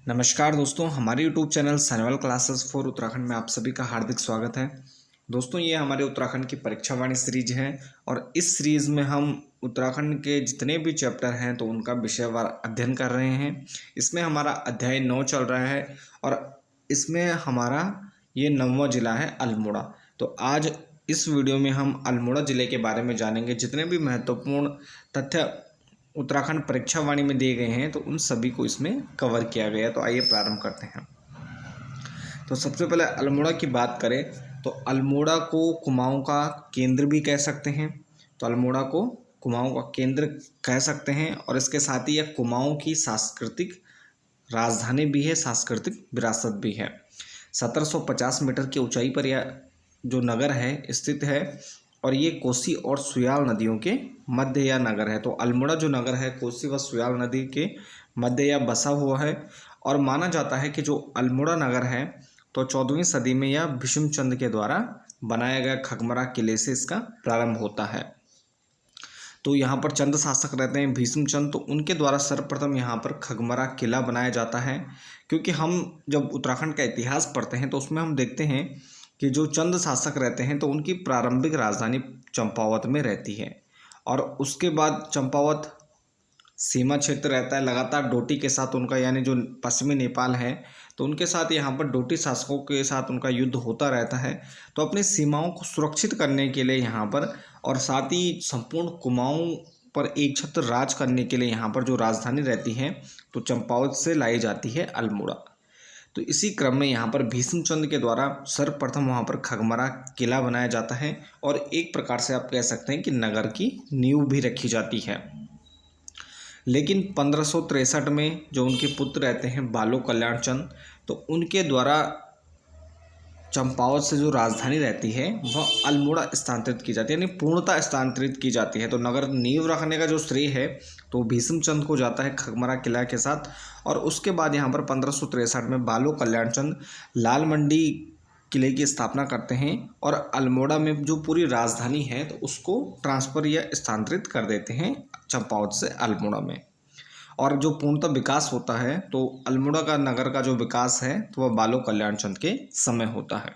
नमस्कार दोस्तों, हमारे YouTube channel Sanwal classes for Uttarakhand में आप सभी का हार्दिक स्वागत है। दोस्तों, ये हमारे उत्तराखंड की परीक्षा वाणी सीरीज है और इस सीरीज़ में हम उत्तराखंड के जितने भी चैप्टर हैं तो उनका विषयवार अध्ययन कर रहे हैं। इसमें हमारा अध्याय 9 चल रहा है और इसमें हमारा ये 9वां जिला है अल्मोड़ा। तो आज इस वीडियो में हम अल्मोड़ा ज़िले के बारे में जानेंगे। जितने भी महत्वपूर्ण तथ्य उत्तराखंड परीक्षा वाणी में दिए गए हैं तो उन सभी को इसमें कवर किया गया है। तो आइए प्रारंभ करते हैं। तो सबसे पहले अल्मोड़ा की बात करें तो अल्मोड़ा को कुमाऊं का केंद्र भी कह सकते हैं। तो अल्मोड़ा को कुमाऊं का केंद्र कह सकते हैं और इसके साथ ही यह कुमाऊं की सांस्कृतिक राजधानी भी है, सांस्कृतिक विरासत भी है। 1750 मीटर की ऊंचाई पर यह जो नगर है स्थित है और ये कोसी और सुयाल नदियों के मध्य यह नगर है। तो अल्मोड़ा जो नगर है कोसी व सुयाल नदी के मध्य यह बसा हुआ है और माना जाता है कि जो अल्मोड़ा नगर है तो 14वीं सदी में यह भीष्मचंद के द्वारा बनाया गया खगमरा किले से इसका प्रारंभ होता है। तो यहाँ पर चंद शासक रहते हैं भीष्मचंद, तो उनके द्वारा सर्वप्रथम यहाँ पर खगमरा किला बनाया जाता है। क्योंकि हम जब उत्तराखंड का इतिहास पढ़ते हैं तो उसमें हम देखते हैं कि जो चंद शासक रहते हैं तो उनकी प्रारंभिक राजधानी चंपावत में रहती है और उसके बाद चंपावत सीमा क्षेत्र रहता है लगातार डोटी के साथ उनका, यानी जो पश्चिमी नेपाल है तो उनके साथ यहाँ पर डोटी शासकों के साथ उनका युद्ध होता रहता है। तो अपनी सीमाओं को सुरक्षित करने के लिए यहाँ पर और साथ ही संपूर्ण कुमाऊं पर एक छत्र राज करने के लिए यहाँ पर जो राजधानी रहती है तो चंपावत से लाई जाती है अल्मोड़ा। तो इसी क्रम में यहाँ पर भीष्मचंद के द्वारा सर्वप्रथम वहाँ पर खगमरा किला बनाया जाता है और एक प्रकार से आप कह सकते हैं कि नगर की नींव भी रखी जाती है। लेकिन 1563 में जो उनके पुत्र रहते हैं बालो कल्याण चंद, तो उनके द्वारा चंपावत से जो राजधानी रहती है वह अल्मोड़ा स्थानांतरित की जाती है, यानी पूर्णतः स्थानांतरित की जाती है। तो नगर नींव रखने का जो श्रेय है तो भीष्मचंद को जाता है खगमरा किला के साथ। और उसके बाद यहाँ पर 1563 में बालो कल्याण चंद लाल मंडी किले की स्थापना करते हैं और अल्मोड़ा में जो पूरी राजधानी है तो उसको ट्रांसफ़र या स्थानांतरित कर देते हैं चंपावत से अल्मोड़ा में। और जो पूर्णतः विकास होता है तो अल्मोड़ा का नगर का जो विकास है तो वह बालो कल्याण चंद के समय होता है।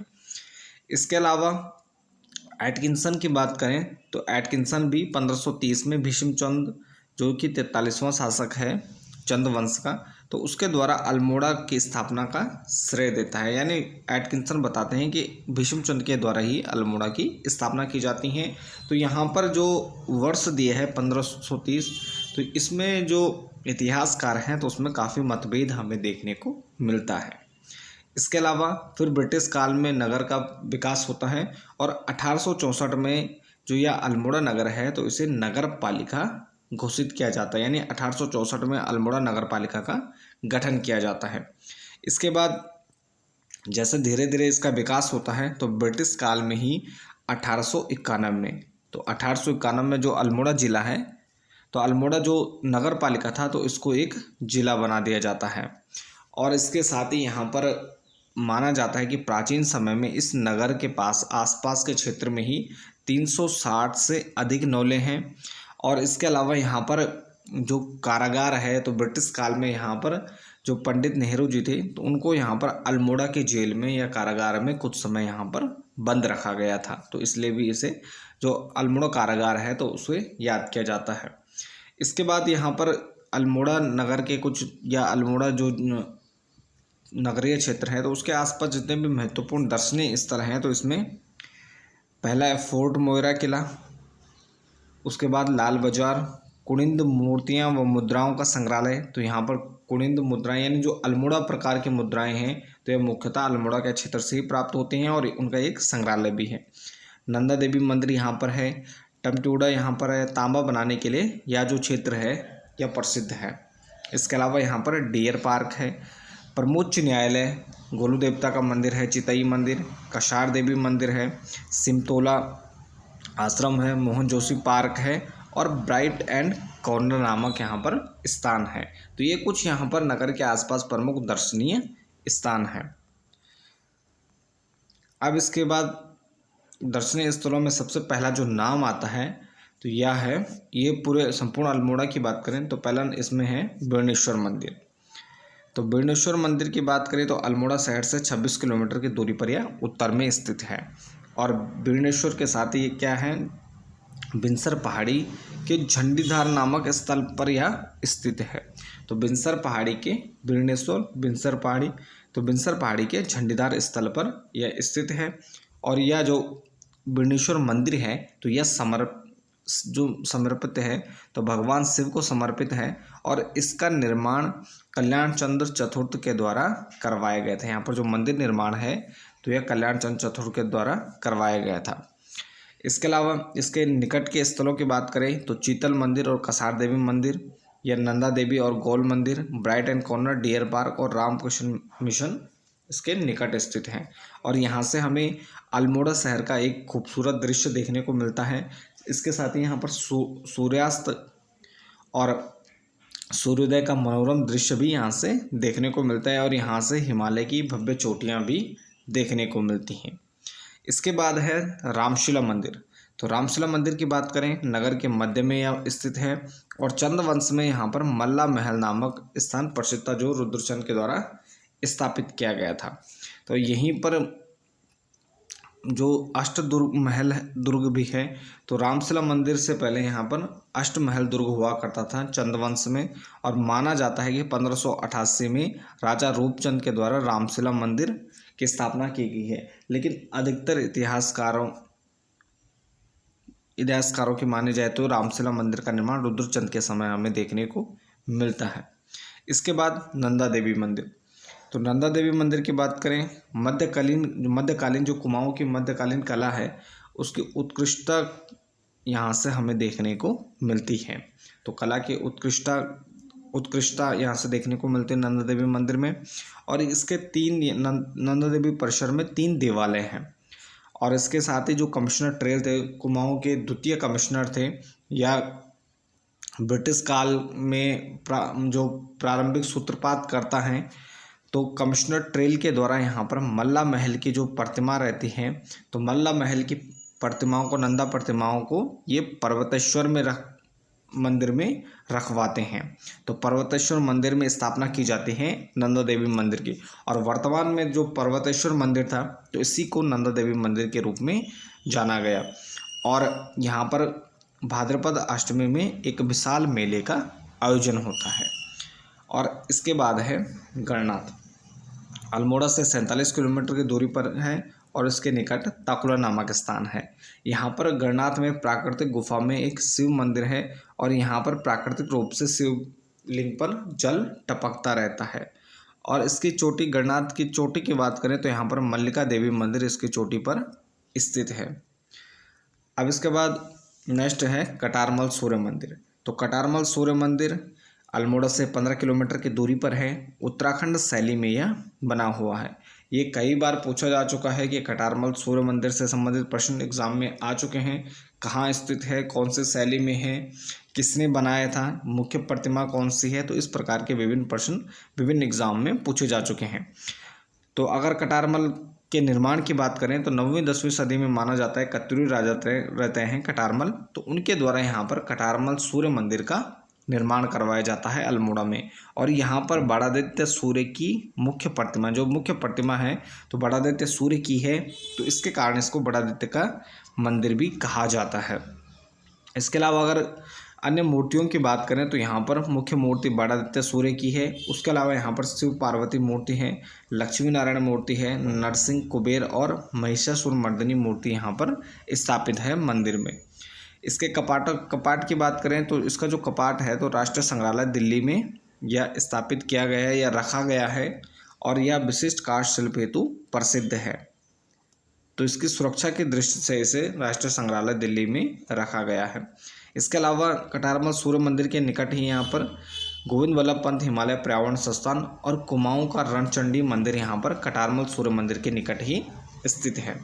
इसके अलावा एटकिंसन की बात करें तो एटकिंसन भी 1530 में भीष्मचंद जो कि 43वां शासक है चंद वंश का, तो उसके द्वारा अल्मोड़ा की स्थापना का श्रेय देता है। यानी एटकिंसन बताते हैं कि भीष्मचंद के द्वारा ही अल्मोड़ा की स्थापना की जाती है। तो यहाँ पर जो वर्ष दिए है 1530, तो इसमें जो इतिहासकार हैं तो उसमें काफ़ी मतभेद हमें देखने को मिलता है। इसके अलावा फिर ब्रिटिश काल में नगर का विकास होता है और 1864 में जो यह अल्मोड़ा नगर है तो इसे नगर पालिका घोषित किया जाता है, यानी 1864 में अल्मोड़ा नगर पालिका का गठन किया जाता है। इसके बाद जैसे धीरे धीरे इसका विकास होता है तो ब्रिटिश काल में ही 1891 में, तो 1891 में जो अल्मोड़ा ज़िला है तो अल्मोड़ा जो नगर पालिका था तो इसको एक ज़िला बना दिया जाता है। और इसके साथ ही यहाँ पर माना जाता है कि प्राचीन समय में इस नगर के पास आसपास के क्षेत्र में ही 360 से अधिक नौले हैं। और इसके अलावा यहाँ पर जो कारागार है तो ब्रिटिश काल में यहाँ पर जो पंडित नेहरू जी थे तो उनको यहाँ पर अल्मोड़ा के जेल में या कारागार में कुछ समय यहाँ पर बंद रखा गया था, तो इसलिए भी इसे जो अल्मोड़ा कारागार है तो उसे याद किया जाता है। इसके बाद यहाँ पर अल्मोड़ा नगर के कुछ या अल्मोड़ा जो नगरीय क्षेत्र है तो उसके आसपास जितने भी महत्वपूर्ण दर्शनीय स्थल हैं तो इसमें पहला है फोर्ट मोइरा किला, उसके बाद लाल बाजार, कुनिंद मूर्तियाँ व मुद्राओं का संग्रहालय। तो यहाँ पर कुनिंद मुद्राएं यानी जो अल्मोड़ा प्रकार की मुद्राएं हैं तो यह मुख्यतः अल्मोड़ा के क्षेत्र से ही प्राप्त होती हैं और उनका एक संग्रहालय भी है। नंदा देवी मंदिर यहाँ पर है, टमटूड़ा यहाँ पर है, तांबा बनाने के लिए यह जो क्षेत्र है यह प्रसिद्ध है। इसके अलावा यहाँ पर डियर पार्क है, प्रमोच्च न्यायालय, गोलू देवता का मंदिर है, चितई मंदिर, कषार देवी मंदिर है, सिमतोला आश्रम है, मोहन जोशी पार्क है और ब्राइट एंड कॉर्नर नामक यहाँ पर स्थान है। तो ये कुछ यहाँ पर नगर के आसपास प्रमुख दर्शनीय स्थान हैं। अब इसके बाद दर्शनीय स्थलों में सबसे पहला जो नाम आता है तो यह है, ये पूरे संपूर्ण अल्मोड़ा की बात करें तो पहला इसमें है बेणेश्वर मंदिर। तो बेणेश्वर मंदिर की बात करें तो अल्मोड़ा शहर से 26 किलोमीटर की दूरी पर यह उत्तर में स्थित है। और बेणेश्वर के साथ ही क्या है, बिनसर पहाड़ी के झंडीधार नामक स्थल पर यह स्थित है। तो बिनसर पहाड़ी के बेणेश्वर, बिनसर पहाड़ी, तो बिनसर पहाड़ी के झंडीधार स्थल पर यह स्थित है। और यह जो बेणेश्वर मंदिर है तो यह समर्पित है, तो भगवान शिव को समर्पित है। और इसका निर्माण कल्याण चंद्र चतुर्थ के द्वारा करवाया गया था। यहाँ पर जो मंदिर निर्माण है तो यह कल्याण चंद्र चतुर्थ के द्वारा करवाया गया था। इसके अलावा इसके निकट के स्थलों की बात करें तो चीतल मंदिर और कसार देवी मंदिर, या नंदा देवी और गोल मंदिर, bright and corner, deer park और रामकृष्ण मिशन इसके निकट स्थित हैं। और यहाँ से हमें अल्मोड़ा शहर का एक खूबसूरत दृश्य देखने को मिलता है। इसके साथ ही यहाँ पर सूर्यास्त और सूर्योदय का मनोरम दृश्य भी यहाँ से देखने को मिलता है। और यहाँ से हिमालय की भव्य चोटियाँ भी देखने को मिलती हैं। इसके बाद है रामशिला मंदिर। तो रामशिला मंदिर की बात करें, नगर के मध्य में यह स्थित है। और चंद्रवंश में यहाँ पर मल्ला महल नामक स्थान प्रसिद्ध था, जो रुद्रचंद के द्वारा स्थापित किया गया था। तो यहीं पर जो अष्टदुर्ग महल दुर्ग भी है। तो रामशिला मंदिर से पहले यहाँ पर अष्टमहल दुर्ग हुआ करता था चंद्रवंश में। और माना जाता है कि 1588 में राजा रूपचंद के द्वारा रामशिला मंदिर की स्थापना की गई है। लेकिन अधिकतर इतिहासकारों की माने जाए तो रामशिला मंदिर का निर्माण रुद्रचंद के समय हमें देखने को मिलता है। इसके बाद नंदा देवी मंदिर। तो नंदा देवी मंदिर की बात करें, मध्यकालीन जो कुमाऊं की मध्यकालीन कला है उसकी उत्कृष्टता यहाँ से हमें देखने को मिलती है। तो कला की उत्कृष्टता यहाँ से देखने को मिलती है नंदा देवी मंदिर में। और इसके नंदा देवी परिसर में 3 देवालय हैं। और इसके साथ ही जो कमिश्नर ट्रेल थे, कुमाऊं के द्वितीय कमिश्नर थे, या ब्रिटिश काल में जो प्रारंभिक सूत्रपात करता है, तो कमिश्नर ट्रेल के द्वारा यहाँ पर मल्ला महल की जो प्रतिमा रहती है, तो मल्ला महल की प्रतिमाओं को, नंदा प्रतिमाओं को ये पर्वतेश्वर में मंदिर में रखवाते हैं। तो पर्वतेश्वर मंदिर में स्थापना की जाती है नंदा देवी मंदिर की। और वर्तमान में जो पर्वतेश्वर मंदिर था तो इसी को नंदा देवी मंदिर के रूप में जाना गया। और यहाँ पर भाद्रपद अष्टमी में एक विशाल मेले का आयोजन होता है। और इसके बाद है गणनाथ। अल्मोड़ा से 47 किलोमीटर की दूरी पर है और इसके निकट ताकुला नामक स्थान है। यहाँ पर गणनाथ में प्राकृतिक गुफा में एक शिव मंदिर है। और यहाँ पर प्राकृतिक रूप से शिवलिंग पर जल टपकता रहता है। और इसकी चोटी, गणनाथ की चोटी की बात करें तो यहाँ पर मल्लिका देवी मंदिर इसकी चोटी पर स्थित है। अब इसके बाद नेक्स्ट है कटारमल सूर्य मंदिर। तो कटारमल सूर्य मंदिर अल्मोड़ा से 15 किलोमीटर की दूरी पर है। उत्तराखंड शैली में यह बना हुआ है। ये कई बार पूछा जा चुका है कि कटारमल सूर्य मंदिर से संबंधित प्रश्न एग्जाम में आ चुके हैं। कहाँ स्थित है, कौन सी शैली में है, किसने बनाया था, मुख्य प्रतिमा कौन सी है, तो इस प्रकार के विभिन्न प्रश्न विभिन्न एग्जाम में पूछे जा चुके हैं। तो अगर कटारमल के निर्माण की बात करें तो 9वीं 10वीं सदी में माना जाता है कत्यूरी राजा रहते हैं कटारमल, तो उनके द्वारा यहाँ पर कटारमल सूर्य मंदिर का निर्माण करवाया जाता है अल्मोड़ा में। और यहाँ पर बड़ादित्य सूर्य की मुख्य प्रतिमा है तो बड़ादित्य सूर्य की है, तो इसके कारण इसको बड़ादित्य का मंदिर भी कहा जाता है। इसके अलावा अगर अन्य मूर्तियों की बात करें तो यहाँ पर मुख्य मूर्ति बड़ादित्य सूर्य की है। उसके अलावा यहाँ पर शिव पार्वती मूर्ति है, लक्ष्मी नारायण मूर्ति है, नरसिंह, कुबेर और महिषासुर मर्दिनी मूर्ति यहाँ पर स्थापित है मंदिर में। इसके कपाट की बात करें तो इसका जो कपाट है तो राष्ट्रीय संग्रहालय दिल्ली में यह स्थापित किया गया है या रखा गया है। और यह विशिष्ट काष्ठ शिल्प हेतु प्रसिद्ध है, तो इसकी सुरक्षा की दृष्टि से इसे राष्ट्रीय संग्रहालय दिल्ली में रखा गया है। इसके अलावा कटारमल सूर्य मंदिर के निकट ही यहाँ पर गोविंद वल्लभ पंत हिमालय पर्यावरण संस्थान और कुमाऊं का रणचंडी मंदिर यहाँ पर कटारमल सूर्य मंदिर के निकट ही स्थित है।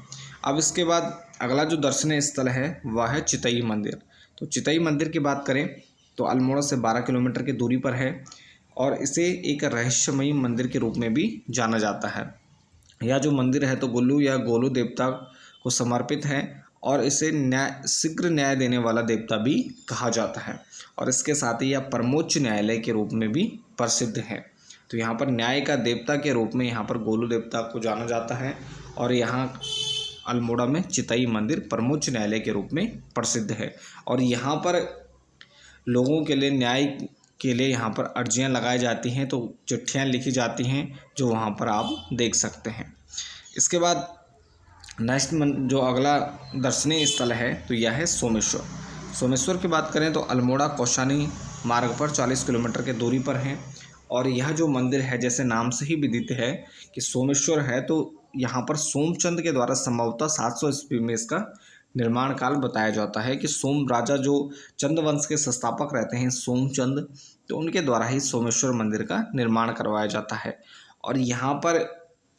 अब इसके बाद अगला जो दर्शनीय स्थल है वह है चितई मंदिर। तो चितई मंदिर की बात करें तो अल्मोड़ा से 12 किलोमीटर की दूरी पर है और इसे एक रहस्यमयी मंदिर के रूप में भी जाना जाता है। यह जो मंदिर है तो गुल्लू या गोलू देवता को समर्पित है और इसे शीघ्र न्याय देने वाला देवता भी कहा जाता है। और इसके साथ ही यह परमोच्च न्यायालय के रूप में भी प्रसिद्ध है। तो यहाँ पर न्याय का देवता के रूप में यहाँ पर गोलू देवता को जाना जाता है। और यहाँ अल्मोड़ा में चितई मंदिर परमोच्च न्यायालय के रूप में प्रसिद्ध है। और यहाँ पर लोगों के लिए न्याय के लिए यहाँ पर अर्जियाँ लगाई जाती हैं, तो चिट्ठियाँ लिखी जाती हैं जो वहाँ पर आप देख सकते हैं। इसके बाद नेक्स्ट जो अगला दर्शनीय स्थल है तो यह है सोमेश्वर। सोमेश्वर की बात करें तो अल्मोड़ा कौशानी मार्ग पर 40 किलोमीटर के दूरी पर है। और यह जो मंदिर है, जैसे नाम से ही विदित है कि सोमेश्वर है, तो यहाँ पर सोमचंद के द्वारा संभवतः 700 ईस्वी में इसका निर्माण काल बताया जाता है कि सोम राजा जो चंद वंश के संस्थापक रहते हैं सोमचंद, तो उनके द्वारा ही सोमेश्वर मंदिर का निर्माण करवाया जाता है। और यहाँ पर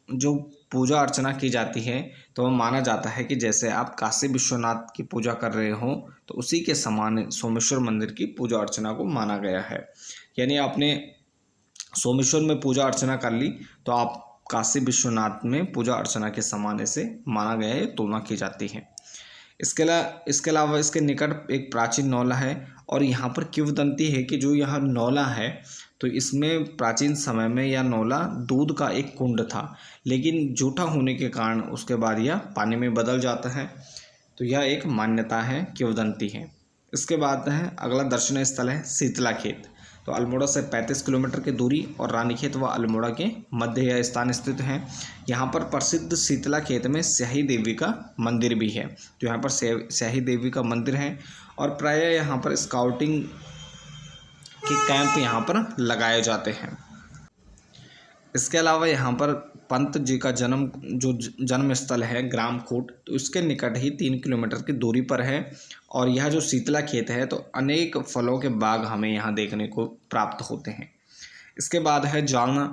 जो पूजा अर्चना की जाती है तो वह माना जाता है कि जैसे आप काशी विश्वनाथ की पूजा कर रहे हो, तो उसी के समान सोमेश्वर मंदिर की पूजा अर्चना को माना गया है। यानी आपने सोमेश्वर में पूजा अर्चना कर ली तो आप काशी विश्वनाथ में पूजा अर्चना के समान इसे माना गया है, तुलना की जाती है। इसके अलावा इसके निकट एक प्राचीन नौला है। और यहाँ पर किंवदंती है कि जो यह नौला है तो इसमें प्राचीन समय में यह नौला दूध का एक कुंड था, लेकिन जूठा होने के कारण उसके बाद यह पानी में बदल जाता है। तो यह एक मान्यता है, किंवदंती है। इसके बाद है अगला दर्शनीय स्थल है शीतला खेत। तो अल्मोड़ा से 35 किलोमीटर की दूरी और रानीखेत व अल्मोड़ा के मध्य यह स्थान स्थित है। यहाँ पर प्रसिद्ध शीतला खेत में स्याही देवी का मंदिर भी है। तो यहाँ पर स्याही देवी का मंदिर है और प्रायः यहाँ पर स्काउटिंग के कैंप यहाँ पर लगाए जाते हैं। इसके अलावा यहाँ पर पंत जी का जन्म स्थल है ग्राम खूट, तो इसके निकट ही 3 किलोमीटर की दूरी पर है। और यह जो शीतला खेत है तो अनेक फलों के बाग हमें यहाँ देखने को प्राप्त होते हैं। इसके बाद है जालना।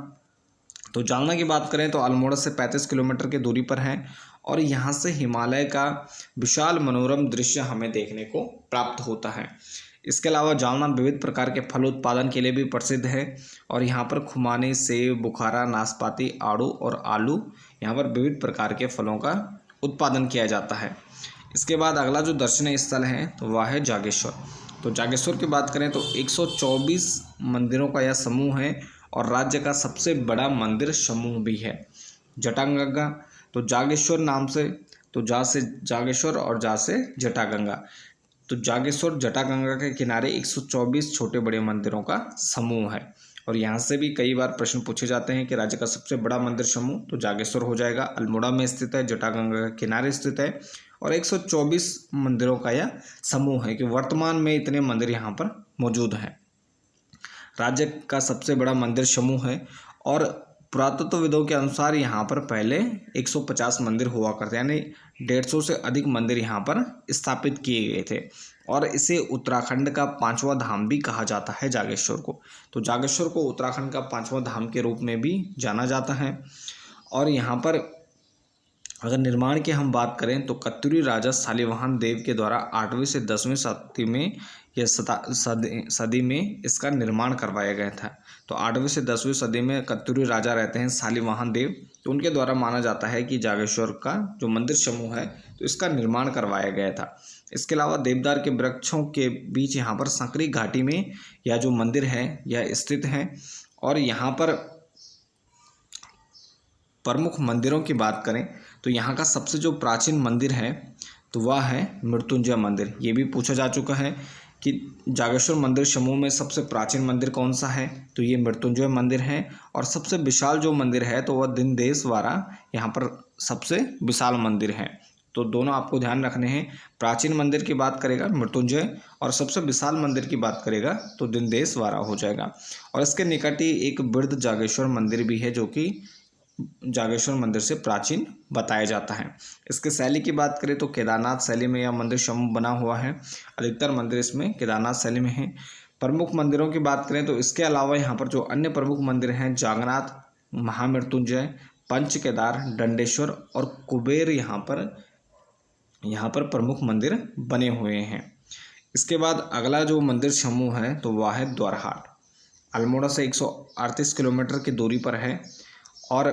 तो जालना की बात करें तो अल्मोड़ा से 35 किलोमीटर की दूरी पर है और यहाँ से हिमालय का विशाल मनोरम दृश्य हमें देखने को प्राप्त होता है। इसके अलावा जालना विविध प्रकार के फल उत्पादन के लिए भी प्रसिद्ध है। और यहाँ पर खुमानी, सेब, बुखारा, नाशपाती, आड़ू और आलू, यहाँ पर विविध प्रकार के फलों का उत्पादन किया जाता है। इसके बाद अगला जो दर्शनीय स्थल है तो वह है जागेश्वर। तो जागेश्वर की बात करें तो 124 मंदिरों का यह समूह है और राज्य का सबसे बड़ा मंदिर समूह भी है। जटागंगा, तो जागेश्वर नाम से, तो जा से जागेश्वर और जा से जटागंगा। तो जागेश्वर जटागंगा के किनारे 124 छोटे बड़े मंदिरों का समूह है। और यहाँ से भी कई बार प्रश्न पूछे जाते हैं कि राज्य का सबसे बड़ा मंदिर समूह, तो जागेश्वर हो जाएगा। अल्मोड़ा में स्थित है, जटागंगा के किनारे स्थित है और 124 मंदिरों का यह समूह है कि वर्तमान में इतने मंदिर यहाँ पर मौजूद हैं। राज्य का सबसे बड़ा मंदिर समूह है और पुरातत्वविदों के अनुसार यहाँ पर पहले 150 मंदिर हुआ करते, यानी 150 से अधिक मंदिर यहाँ पर स्थापित किए गए थे। और इसे उत्तराखंड का 5वां धाम भी कहा जाता है जागेश्वर को। तो जागेश्वर को उत्तराखंड का 5वां धाम के रूप में भी जाना जाता है। और यहाँ पर अगर निर्माण की हम बात करें तो कत्यूरी राजा शालिवाहन देव के द्वारा 8वीं से 10वीं शताब्दी में या सदी में इसका निर्माण करवाया गया था। तो 8वीं से 10वीं सदी में कत्यूरी राजा रहते हैं शालिवाहन देव, तो उनके द्वारा माना जाता है कि जागेश्वर का जो मंदिर समूह है तो इसका निर्माण करवाया गया था। इसके अलावा देवदार के वृक्षों के बीच यहाँ पर संकरी घाटी में यह जो मंदिर है यह स्थित है। और यहाँ पर प्रमुख मंदिरों की बात करें तो यहाँ का सबसे जो प्राचीन मंदिर है तो वह है मृत्युंजय मंदिर। ये भी पूछा जा चुका है कि जागेश्वर मंदिर समूह में सबसे प्राचीन मंदिर कौन सा है, तो ये मृत्युंजय मंदिर है। और सबसे विशाल जो मंदिर है तो वह दिनदेशवारा यहाँ पर सबसे विशाल मंदिर है। तो दोनों आपको ध्यान रखने हैं, प्राचीन मंदिर की बात करेगा मृत्युंजय और सबसे विशाल मंदिर की बात करेगा तो दिनदेशवारा हो जाएगा। और इसके निकट ही एक वृद्ध जागेश्वर मंदिर भी है जो कि जागेश्वर मंदिर से प्राचीन बताया जाता है। इसके शैली की बात करें तो केदारनाथ शैली में यह मंदिर समूह बना हुआ है। अधिकतर मंदिर इसमें केदारनाथ शैली में हैं। प्रमुख मंदिरों की बात करें तो इसके अलावा यहाँ पर जो अन्य प्रमुख मंदिर हैं जागन्नाथ, महामृत्युंजय, पंच केदार, दंडेश्वर और कुबेर यहाँ पर प्रमुख मंदिर बने हुए हैं। इसके बाद अगला जो मंदिर समूह है तो वह है द्वारहाट। अल्मोड़ा से 138 किलोमीटर की दूरी पर है और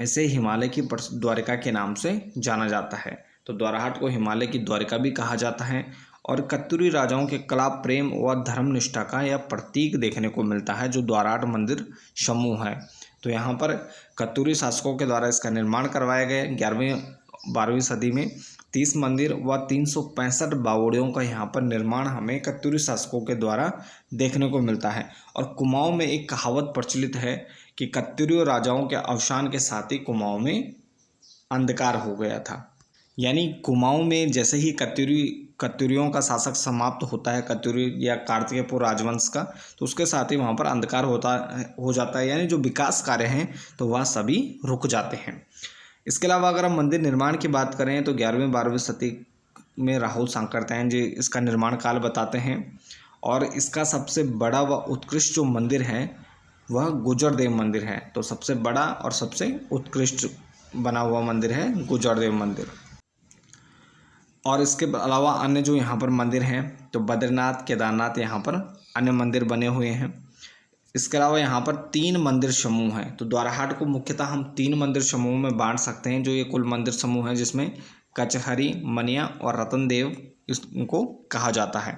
इसे हिमालय की द्वारिका के नाम से जाना जाता है। तो द्वारहाट को हिमालय की द्वारिका भी कहा जाता है। और कत्यूरी राजाओं के कला, प्रेम व धर्मनिष्ठा का यह प्रतीक देखने को मिलता है जो द्वाराट मंदिर समूह है। तो यहाँ पर कत्यूरी शासकों के द्वारा इसका निर्माण करवाया गया। 11वीं-12वीं सदी में 30 मंदिर व 365 बावड़ियों का यहाँ पर निर्माण हमें कत्यूरी शासकों के द्वारा देखने को मिलता है। और कुमाऊं में एक कहावत प्रचलित है कि कत्यूरी राजाओं के अवसान के साथ ही कुमाऊं में अंधकार हो गया था। यानी कुमाऊं में जैसे ही कत्यूरियों का शासक समाप्त होता है, कत्यूरी या कार्तिकेयपुर राजवंश का, तो उसके साथ ही वहाँ पर अंधकार हो जाता है। यानी जो विकास कार्य हैं तो वह सभी रुक जाते हैं। इसके अलावा अगर हम मंदिर निर्माण की बात करें तो 11वीं-12वीं सदी में राहुल सांकृत्यायन जी इसका निर्माण काल बताते हैं। और इसका सबसे बड़ा व उत्कृष्ट जो मंदिर है वह गुर्जरदेव मंदिर है। तो सबसे बड़ा और सबसे उत्कृष्ट बना हुआ मंदिर है गुर्जरदेव मंदिर। और इसके अलावा अन्य जो यहाँ पर मंदिर हैं तो बद्रीनाथ, केदारनाथ यहाँ पर अन्य मंदिर बने हुए हैं। इसके अलावा यहाँ पर 3 मंदिर समूह हैं। तो द्वाराहाट को मुख्यतः हम 3 मंदिर समूह में बांट सकते हैं, जो ये कुल मंदिर समूह है, जिसमें कचहरी, मनिया और रतनदेव इसको कहा जाता है।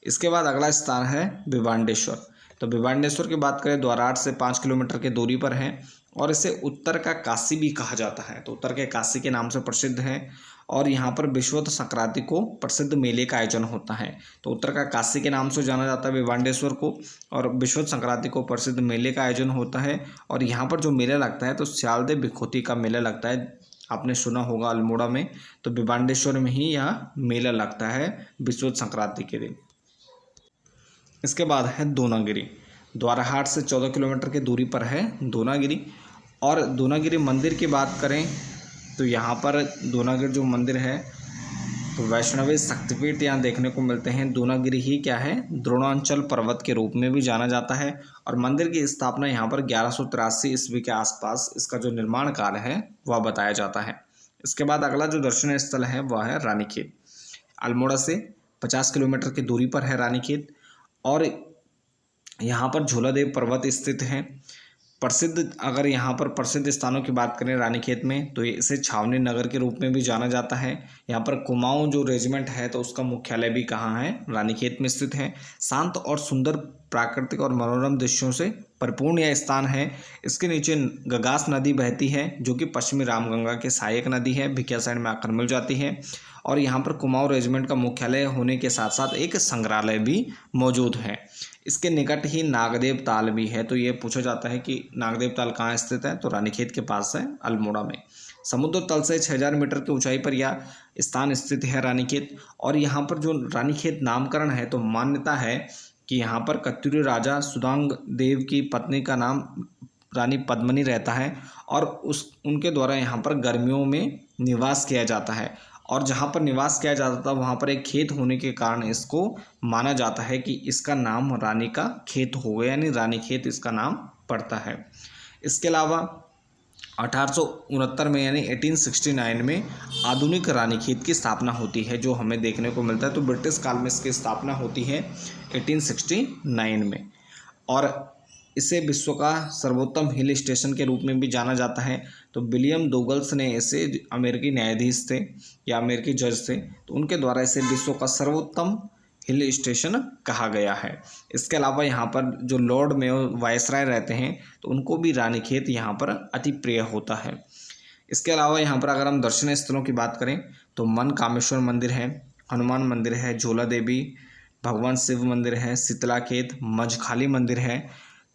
इसके बाद अगला स्थान है भिवांडेश्वर। तो भिवांडेश्वर की बात करें द्वाराहाट से 5 किलोमीटर की दूरी पर है और इसे उत्तर का काशी भी कहा जाता है। तो उत्तर के काशी के नाम से प्रसिद्ध है। और यहाँ पर विश्वत संक्रांति को प्रसिद्ध मेले का आयोजन होता है। तो उत्तर का काशी के नाम से जाना जाता है भिवांडेश्वर को, और विश्वत संक्रांति को प्रसिद्ध मेले का आयोजन होता है। और यहाँ पर जो मेला लगता है तो स्यालदे बिखोती का मेला लगता है, आपने सुना होगा अल्मोड़ा में। तो भिवांडेश्वर में ही यह मेला लगता है विश्वत संक्रांति के दिन। इसके बाद है दोनागिरी। द्वाराहाट से 14 किलोमीटर की दूरी पर है दोनागिरी। और दोनागिरी मंदिर की बात करें तो यहाँ पर दोनागिरी जो मंदिर है तो वैष्णवी शक्तिपीठ यहाँ देखने को मिलते हैं। दोनागिरी ही क्या है, द्रोणांचल पर्वत के रूप में भी जाना जाता है। और मंदिर की स्थापना यहाँ पर 1183 ईस्वी के आसपास इसका जो निर्माण कार्य है वह बताया जाता है। इसके बाद अगला जो दर्शनीय स्थल है वह है रानीखेत। अल्मोड़ा से 50 किलोमीटर की दूरी पर है रानीखेत। और यहाँ पर झूलादेव पर्वत स्थित है। अगर यहाँ पर प्रसिद्ध स्थानों की बात करें रानीखेत में तो इसे छावनी नगर के रूप में भी जाना जाता है। यहाँ पर कुमाऊं जो रेजिमेंट है तो उसका मुख्यालय भी कहाँ है, रानीखेत में स्थित है। शांत और सुंदर प्राकृतिक और मनोरम दृश्यों से परिपूर्ण यह स्थान है। इसके नीचे गगास नदी बहती है जो कि पश्चिमी रामगंगा के सहायक नदी है, भिकिया साइड में आकर मिल जाती है। और यहाँ पर कुमाऊं रेजिमेंट का मुख्यालय होने के साथ साथ एक संग्रहालय भी मौजूद है। इसके निकट ही नागदेव ताल भी है। तो ये पूछा जाता है कि नागदेव ताल कहाँ स्थित है, तो रानीखेत के पास है, अल्मोड़ा में। समुद्र तल से 6000 मीटर की ऊंचाई पर यह स्थान स्थित है रानीखेत। और यहाँ पर जो रानीखेत नामकरण है तो मान्यता है कि यहाँ पर कत्यूरी राजा सुदांग देव की पत्नी का नाम रानी पद्मिनी रहता है और उनके द्वारा यहाँ पर गर्मियों में निवास किया जाता है। और जहाँ पर निवास किया जाता था वहाँ पर एक खेत होने के कारण इसको माना जाता है कि इसका नाम रानी का खेत हो गया, यानी रानीखेत इसका नाम पड़ता है। इसके अलावा 1869 में यानी 1869 में आधुनिक रानीखेत की स्थापना होती है, जो हमें देखने को मिलता है। तो ब्रिटिश काल में इसकी स्थापना होती है 1869 में। और इसे विश्व का सर्वोत्तम हिल स्टेशन के रूप में भी जाना जाता है। तो विलियम डोगल्स ने इसे, अमेरिकी न्यायाधीश थे या अमेरिकी जज थे, तो उनके द्वारा इसे विश्व का सर्वोत्तम हिल स्टेशन कहा गया है। इसके अलावा यहाँ पर जो लॉर्ड मेयो वायसराय रहते हैं तो उनको भी रानीखेत यहाँ पर अति प्रिय होता है। इसके अलावा यहाँ पर अगर हम दर्शनीय स्थलों की बात करें तो मन कामेश्वर मंदिर है, हनुमान मंदिर है, झोला देवी, भगवान शिव मंदिर है, शीतलाखेत, मझखाली मंदिर है,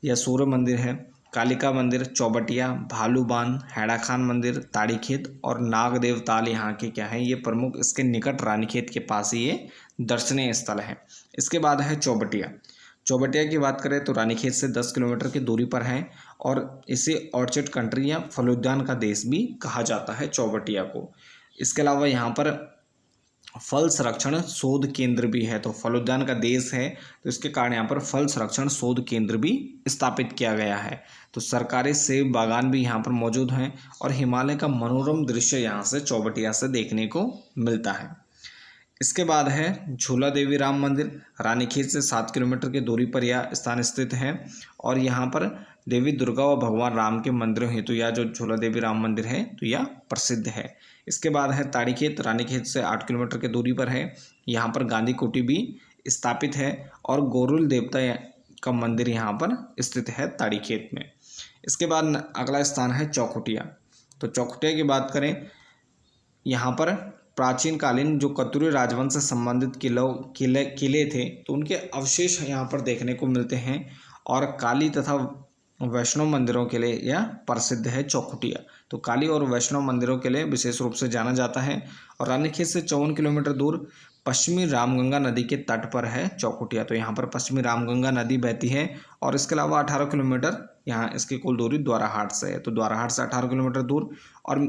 यसूर मंदिर है, कालिका मंदिर, चौबटिया, भालूबान, हैड़ा खान मंदिर, ताड़ीखेत और नागदेव ताल यहाँ के क्या है, ये प्रमुख इसके निकट रानीखेत के पास ही ये दर्शनीय स्थल है। इसके बाद है चौबटिया। चौबटिया की बात करें तो रानीखेत से 10 किलोमीटर की दूरी पर है और इसे ऑर्चिड कंट्री या फलोद्यान का देश भी कहा जाता है चौबटिया को। इसके अलावा यहाँ पर फल संरक्षण शोध केंद्र भी है। तो फलोद्यान का देश है तो इसके कारण यहाँ पर फल संरक्षण शोध केंद्र भी स्थापित किया गया है। तो सरकारी सेब बागान भी यहाँ पर मौजूद हैं और हिमालय का मनोरम दृश्य यहाँ से चौबटिया से देखने को मिलता है। इसके बाद है झूला देवी राम मंदिर। रानीखेत से 7 किलोमीटर की दूरी पर यह स्थान स्थित है और यहाँ पर देवी दुर्गा व भगवान राम के मंदिरों हेतु यह जो झूला देवी राम मंदिर है तो यह प्रसिद्ध है। इसके बाद है ताड़ीखेत। रानीखेत से 8 किलोमीटर की दूरी पर है। यहाँ पर गांधी कुटी भी स्थापित है और गोरुल देवता का मंदिर यहाँ पर स्थित है ताड़ीखेत में। इसके बाद अगला स्थान है चौखुटिया। तो चौखुटिया की बात करें, यहाँ पर प्राचीन कालीन जो कतुरी राजवंश से संबंधित किले थे तो उनके अवशेष यहाँ पर देखने को मिलते हैं और काली तथा वैष्णव मंदिरों के लिए यह प्रसिद्ध है चौखुटिया। तो काली और वैष्णव मंदिरों के लिए विशेष रूप से जाना जाता है। और रानीखेत से 54 किलोमीटर दूर पश्चिमी रामगंगा नदी के तट पर है चौखुटिया। तो यहाँ पर पश्चिमी रामगंगा नदी बहती है और इसके अलावा 18 किलोमीटर यहाँ इसकी कुल दूरी द्वाराहाट से है। तो द्वाराहाट से 18 किलोमीटर दूर और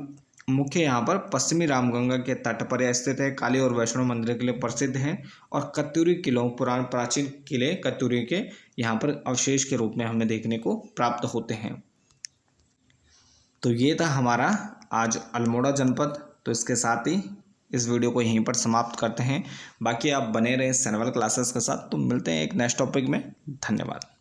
मुख्य यहाँ पर पश्चिमी रामगंगा के तट पर स्थित है। काली और वैष्णव मंदिर के लिए प्रसिद्ध हैं और कत्यूरी किलों प्राचीन किले कत्यूरी के यहाँ पर अवशेष के रूप में हमें देखने को प्राप्त होते हैं। तो ये था हमारा आज अल्मोड़ा जनपद। तो इसके साथ ही इस वीडियो को यहीं पर समाप्त करते हैं। बाकी आप बने रहें सनवल क्लासेस के साथ। तो मिलते हैं एक नेक्स्ट टॉपिक में। धन्यवाद।